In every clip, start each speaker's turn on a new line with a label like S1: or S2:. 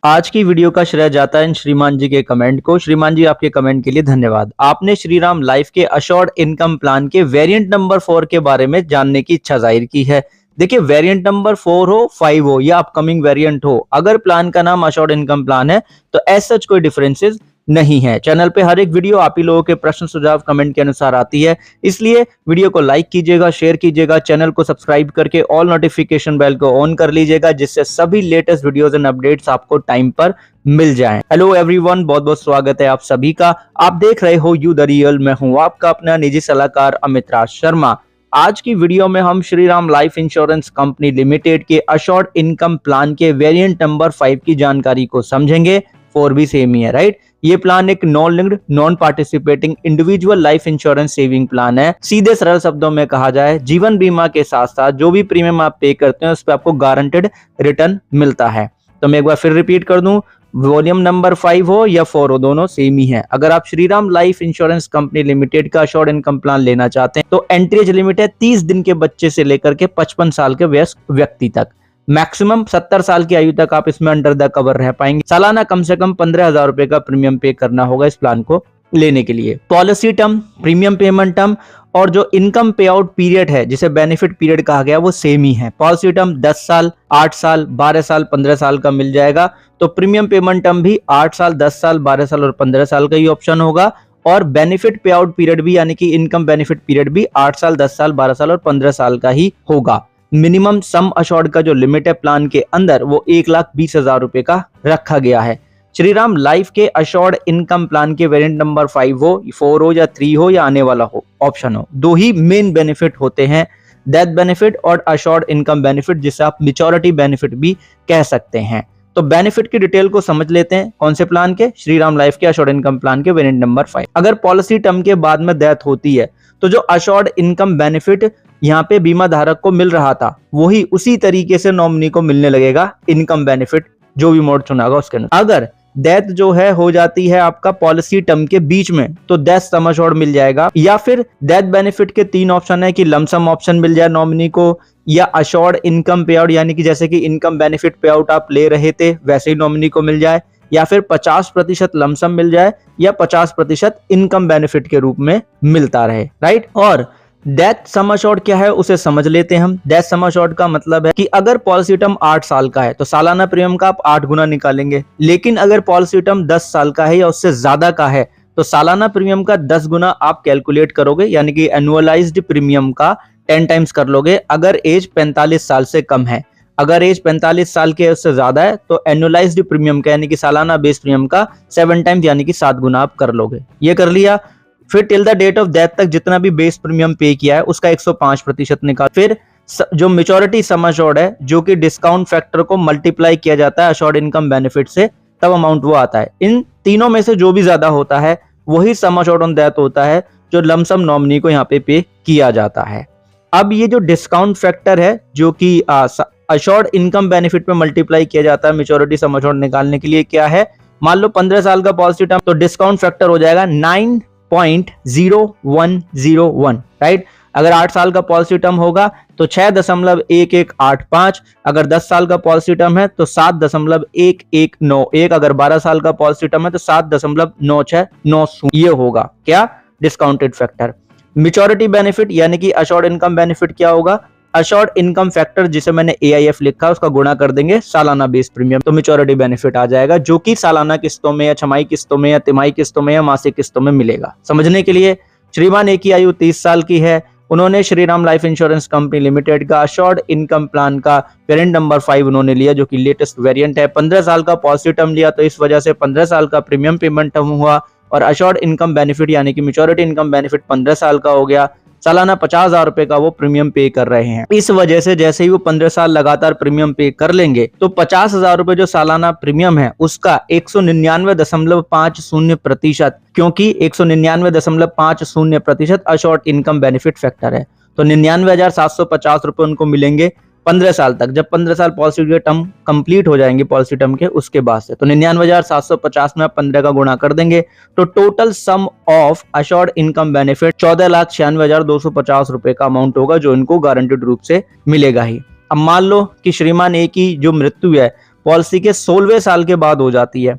S1: आज की वीडियो का श्रेय जाता है इन श्रीमान जी के कमेंट को। श्रीमान जी, आपके कमेंट के लिए धन्यवाद। आपने श्रीराम लाइफ के अश्योर्ड इनकम प्लान के वेरिएंट नंबर 4 के बारे में जानने की इच्छा जाहिर की है। देखिए, वेरिएंट नंबर 4 हो, 5 हो या अपकमिंग वेरिएंट हो, अगर प्लान का नाम अश्योर्ड इनकम प्लान है तो एज सच कोई डिफरेंसेस नहीं है। चैनल पे हर एक वीडियो आप ही लोगों के प्रश्न सुझाव कमेंट के अनुसार आती है, इसलिए वीडियो को लाइक कीजिएगा, शेयर कीजिएगा, चैनल को सब्सक्राइब करके ऑल नोटिफिकेशन बेल को ऑन कर लीजिएगा, जिससे सभी लेटेस्ट वीडियोस एंड अपडेट्स आपको टाइम पर मिल जाएं। हेलो एवरीवन, बहुत बहुत स्वागत है आप सभी का। आप देख रहे हो यू द रियल। मैं हूं आपका अपना निजी सलाहकार अमित राज शर्मा। आज की वीडियो में हम Shriram life insurance company limited के अश्योर्ड इनकम प्लान के वेरिएंट नंबर 5 की जानकारी को समझेंगे। 4 भी सेम ही है, राइट। ये प्लान एक non linked non participating individual life insurance saving plan है। सीधे सरल शब्दों में कहा जाए, जीवन बीमा के साथ साथ जो भी प्रीमियम आप पे करते हैं उस पर आपको गारंटेड रिटर्न मिलता है। तो मैं एक बार फिर रिपीट कर दूं, वॉल्यूम नंबर 5 हो या 4 हो, दोनों सेम ही है। अगर आप Shriram life insurance company limited का अश्योर्ड इनकम प्लान लेना चाहते हैं तो एंट्री एज लिमिट है 30 दिन के बच्चे से लेकर के 55 साल के वयस्क व्यक्ति तक। मैक्सिमम 70 साल की आयु तक आप इसमें अंडर द कवर रह पाएंगे। सालाना कम से कम 15,000 रुपए का प्रीमियम पे करना होगा इस प्लान को लेने के लिए। Policy term, premium payment term और जो इनकम पे आउट पीरियड है, जिसे बेनिफिट पीरियड कहा गया, वो सेम ही है। पॉलिसी टर्म 10 साल, 8 साल, 12 साल, 15 साल का मिल जाएगा। तो प्रीमियम पेमेंट टर्म भी 8 साल, 10 साल, 12 साल और 15 साल का ही ऑप्शन होगा। और बेनिफिट पे आउट पीरियड भी, यानी कि इनकम बेनिफिट पीरियड भी 8 साल, 10 साल, 12 साल और 15 साल का ही होगा। मिनिमम सम अश्योर्ड का जो लिमिट है प्लान के अंदर, वो 1,20,000 रुपए का रखा गया है। श्रीराम लाइफ के अश्योर्ड इनकम प्लान के वेरिएंट नंबर 5 हो, 4 हो या 3 हो या आने वाला हो ऑप्शन हो, दो ही मेन बेनिफिट होते हैं, डेथ बेनिफिट और अश्योर्ड इनकम बेनिफिट, जिसे आप मैच्योरिटी बेनिफिट भी कह सकते हैं। तो बेनिफिट की डिटेल को समझ लेते हैं। कौन से प्लान के? श्रीराम लाइफ के अश्योर्ड इनकम प्लान के वेरिएंट नंबर 5। अगर पॉलिसी टर्म के बाद में डेथ होती है तो जो अश्योर्ड इनकम बेनिफिट यहाँ पे बीमा धारक को मिल रहा था, वही उसी तरीके से नॉमिनी को मिलने लगेगा इनकम बेनिफिट, जो भी मोड चुना होगा उसके अंदर। अगर डेथ जो है हो जाती है आपका पॉलिसी टर्म के बीच में, तो डेथ सम अश्योर्ड मिल जाएगा। या फिर डेथ बेनिफिट के 3 ऑप्शन है कि लमसम ऑप्शन मिल जाए नॉमिनी को, या अश्योर्ड इनकम पे आउट, यानी कि जैसे कि इनकम बेनिफिट पे आउट आप ले रहे थे वैसे ही नॉमिनी को मिल जाए, या फिर 50% लमसम मिल जाए, या 50% इनकम बेनिफिट के रूप में मिलता रहे, राइट। और डेथ सम अश्योर्ड क्या है उसे समझ लेते हैं हम। डेथ सम अश्योर्ड का मतलब है कि अगर पॉलिसी टर्म 8 साल का है तो सालाना प्रीमियम का आप 8 गुना निकालेंगे। लेकिन अगर पॉलिसी टर्म 10 साल का है या उससे ज्यादा का है तो सालाना प्रीमियम का 10 गुना आप कैलकुलेट करोगे, यानी कि एनुअलाइज्ड प्रीमियम का 10 टाइम्स कर लोगे अगर एज 45 साल से कम है। अगर एज 45 साल के उससे ज्यादा है तो एनुअलाइज्ड प्रीमियम का, यानी कि सालाना बेस प्रीमियम का 7 टाइम्स, यानी कि 7 गुना आप कर लोगे। ये कर लिया। फिर till the date of death तक जितना भी बेस प्रीमियम पे किया है उसका 105% निकाल। फिर जो मैच्योरिटी सम अश्योर्ड है, जो कि डिस्काउंट फैक्टर को मल्टीप्लाई किया जाता है अश्योर्ड इनकम बेनिफिट से, तब अमाउंट वो आता है। इन तीनों में से जो भी ज्यादा होता है वही सम अश्योर्ड ऑन डेथ होता है, जो लमसम नॉमिनी को यहाँ पे किया जाता है। अब ये जो डिस्काउंट फैक्टर है, जो कि अश्योर्ड इनकम बेनिफिट में मल्टीप्लाई किया जाता है मैच्योरिटी सम अश्योर्ड निकालने के लिए, क्या है? मान लो 15 साल का पॉलिसी टर्म, तो डिस्काउंट फैक्टर हो जाएगा 9.0101, राइट। अगर 8 साल का पॉलिसी टर्म होगा तो 6.1185। अगर 10 साल का पॉलिसी टर्म है तो 7.1191। अगर 12 साल का पॉलिसी टर्म है तो 7.9690। ये होगा क्या? Discounted factor. मैच्योरिटी बेनिफिट यानी कि अश्योर्ड इनकम बेनिफिट क्या होगा? अश्योर्ड इनकम फैक्टर, जिसे मैंने AIF लिखा, उसका गुणा कर देंगे सालाना बेस प्रीमियम, तो मैच्योरिटी बेनिफिट आ जाएगा, जो कि सालाना किस्तों में या छमाही किस्तों में या तिमाही किस्तों में या मासिक किस्तों में मिलेगा। समझने के लिए, श्रीमान एक की आयु 30 साल की है। उन्होंने Shriram life insurance company limited का अश्योर्ड इनकम प्लान का वेरिएंट नंबर 5 उन्होंने लिया, जो कि लेटेस्ट वेरिएंट है। 15 साल का पॉलिसी टर्म लिया, तो इस वजह से 15 साल का प्रीमियम पेमेंट टर्म हुआ, और अश्योर्ड इनकम बेनिफिट यानी कि मैच्योरिटी इनकम बेनिफिट 15 साल का हो गया। सालाना 50,000 रुपए का वो प्रीमियम पे कर रहे हैं। इस वजह से जैसे ही वो 15 साल लगातार प्रीमियम पे कर लेंगे तो 50,000 रुपए जो सालाना प्रीमियम है उसका 199.50%, क्योंकि 199.50% अश्योर्ड इनकम बेनिफिट फैक्टर है, तो 99,750 रुपए उनको मिलेंगे 15 साल तक। जब 15 साल पॉलिसी के टर्म कंप्लीट हो जाएंगे पॉलिसी टर्म के, उसके बाद से तो 99,750 में आप 15 का गुणा कर देंगे, तो total sum of assured income benefit 14,96,250 रुपए का अमाउंट होगा, जो इनको गारंटेड रूप से मिलेगा ही। अब मान लो कि श्रीमान ए की जो मृत्यु है पॉलिसी के 16वें साल के बाद हो जाती है।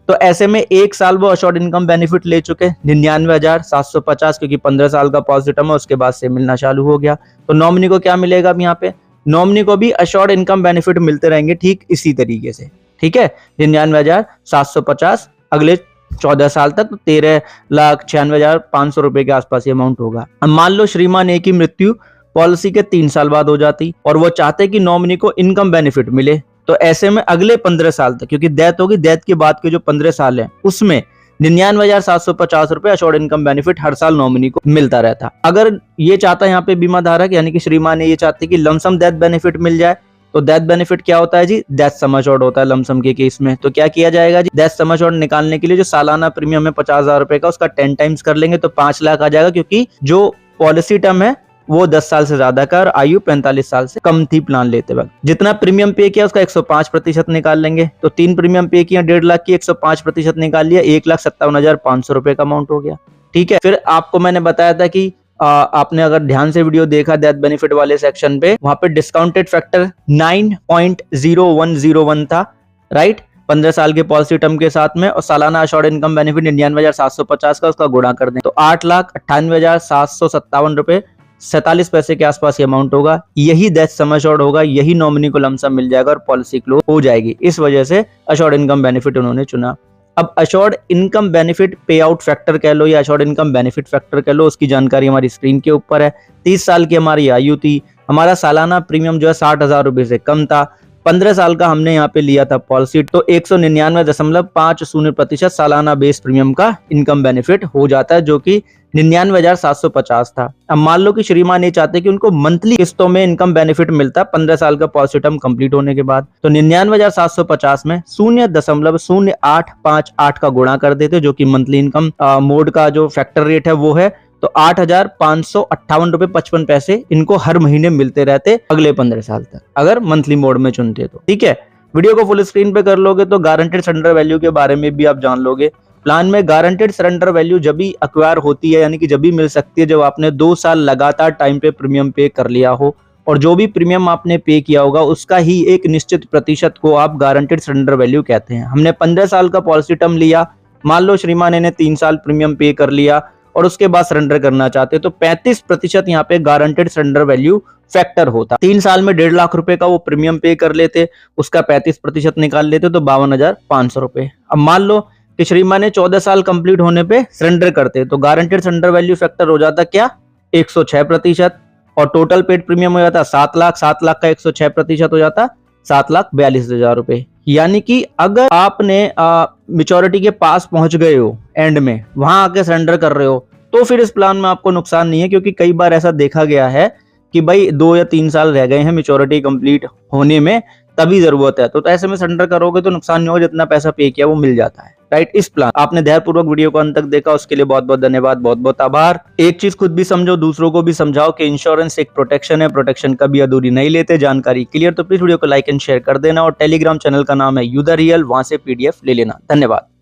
S1: तो ऐसे में 1 साल वो अशोर्ड इनकम बेनिफिट ले चुके 99,750, क्योंकि 15 साल का पॉलिसी टर्म है, उसके बाद से मिलना चालू हो गया। तो नॉमिनी को क्या मिलेगा अब यहाँ पे, नॉमिनी को भी अशोर्ड इनकम बेनिफिट मिलते रहेंगे ठीक इसी तरीके से। ठीक है, 99,750 अगले 14 साल तक, तो 13,96,500 रुपए के आसपास ये अमाउंट होगा। अब मान लो श्रीमान ए की मृत्यु पॉलिसी के 3 साल बाद हो जाती और वो चाहते कि नॉमिनी को इनकम बेनिफिट मिले, तो ऐसे में अगले 15 साल तक, क्योंकि डेथ होगी, डेथ के बाद के जो 15 साल है उसमें 99,750 रुपए अशोर्ड इनकम बेनिफिट हर साल नॉमिनी को मिलता रहता। अगर ये चाहता है यहाँ पे बीमा धारक यानी कि श्रीमान ये चाहते कि लमसम डेथ बेनिफिट मिल जाए, तो डेथ बेनिफिट क्या होता है जी, डेथ सम एश्योर्ड होता है लमसम के केस में। तो क्या किया जाएगा जी, डेथ सम एश्योर्ड निकालने के लिए जो सालाना प्रीमियम है 50,000 रुपए का, उसका 10 टाइम्स कर लेंगे तो 5 लाख आ जाएगा, क्योंकि जो पॉलिसी टर्म है वो 10 साल से ज्यादा का और आयु 45 साल से कम थी प्लान लेते वक्त। जितना प्रीमियम पे किया उसका 105% निकाल लेंगे, तो 3 प्रीमियम पे किया 1.5 लाख की, 105% निकाल लिया, 1,57,500 रुपए का अमाउंट हो गया। ठीक है, फिर आपको मैंने बताया था कि आपने अगर ध्यान से वीडियो देखा डेथ बेनिफिट वाले सेक्शन पे, वहां पे डिस्काउंटेड फैक्टर 9.0101 था, राइट, 15 साल के पॉलिसी टर्म के साथ में, और सालाना अशोर्ड इनकम बेनिफिट 99,750 का, उसका गुणा कर दें तो 8,98,757 रुपए 47 पैसे के आसपास ये अमाउंट होगा। यही डेथ सम एश्योर्ड होगा, यही नॉमिनी को लमसम मिल जाएगा और पॉलिसी क्लोज हो जाएगी। इस वजह से अशोर्ड इनकम बेनिफिट उन्होंने चुना। अब अशोर्ड इनकम बेनिफिट पे आउट फैक्टर कह लो या अशोर्ड इनकम बेनिफिट फैक्टर कह लो, उसकी जानकारी हमारी स्क्रीन के ऊपर है। 30 साल की हमारी आयु थी, हमारा सालाना प्रीमियम जो है 60,000 रुपए से कम था, 15 साल का हमने यहाँ पे लिया था पॉलिसी, तो 199.50% सालाना बेस प्रीमियम का इनकम बेनिफिट हो जाता है, जो कि 99,750 था। अब मान लो कि श्रीमान ये चाहते कि उनको मंथली किस्तों में इनकम बेनिफिट मिलता 15 साल का पॉलिसी टर्म कंप्लीट होने के बाद, तो 99,750 में 0.0858 का गुणा कर देते, जो कि मंथली इनकम मोड का जो फैक्टर रेट है वो है, तो 8,558 रुपए 55 पैसे इनको हर महीने मिलते रहते अगले 15 साल तक, अगर मंथली मोड में चुनते तो। ठीक है, वीडियो को फुल स्क्रीन पे कर लोगे तो गारंटेड सरेंडर वैल्यू के बारे में भी आप जान लोगे। प्लान में गारंटेड सरेंडर वैल्यू जब भी एक्वायर होती है, यानी कि जब भी मिल सकती है जब आपने 2 साल लगातार टाइम पे प्रीमियम पे कर लिया हो, और जो भी प्रीमियम आपने पे किया होगा उसका ही एक निश्चित प्रतिशत को आप गारंटेड सरेंडर वैल्यू कहते हैं। हमने 15 साल का पॉलिसी टर्म लिया, मान लो श्रीमान ने 3 साल प्रीमियम पे कर लिया और उसके बाद सरेंडर करना चाहते, तो 35% यहाँ पे गारंटेड सरेंडर वैल्यू फैक्टर होता। 3 साल में 1.5 लाख रुपए का वो प्रीमियम पे कर लेते, उसका 35% निकाल लेते तो 52,500 रुपए। अब मान लो कि श्रीमान ने 14 साल कंप्लीट होने पे सरेंडर करते, तो गारंटेड सरेंडर वैल्यू फैक्टर हो जाता क्या, 106%, और टोटल पेड प्रीमियम हो जाता 7 लाख, 7 लाख का 106% हो जाता 7,42,000 रुपए। यानी कि अगर आपने मेच्योरिटी के पास पहुंच गए हो, एंड में वहां आके सरेंडर कर रहे हो, तो फिर इस प्लान में आपको नुकसान नहीं है, क्योंकि कई बार ऐसा देखा गया है कि भाई 2 या 3 साल रह गए हैं मेच्योरिटी कंप्लीट होने में, तभी जरूरत है, तो ऐसे में सरेंडर करोगे तो नुकसान नहीं होगा, जितना पैसा पे किया वो मिल जाता है, राइट। इस प्लान आपने ध्यानपूर्वक वीडियो को अंत तक देखा, उसके लिए बहुत बहुत धन्यवाद, बहुत बहुत आभार। एक चीज खुद भी समझो, दूसरों को भी समझाओ कि इंश्योरेंस एक प्रोटेक्शन है, प्रोटेक्शन कभी अधूरी नहीं लेते। जानकारी क्लियर तो प्लीज वीडियो को लाइक एंड शेयर कर देना, और टेलीग्राम चैनल का नाम है यू द रियल, वहां से PDF ले लेना। धन्यवाद।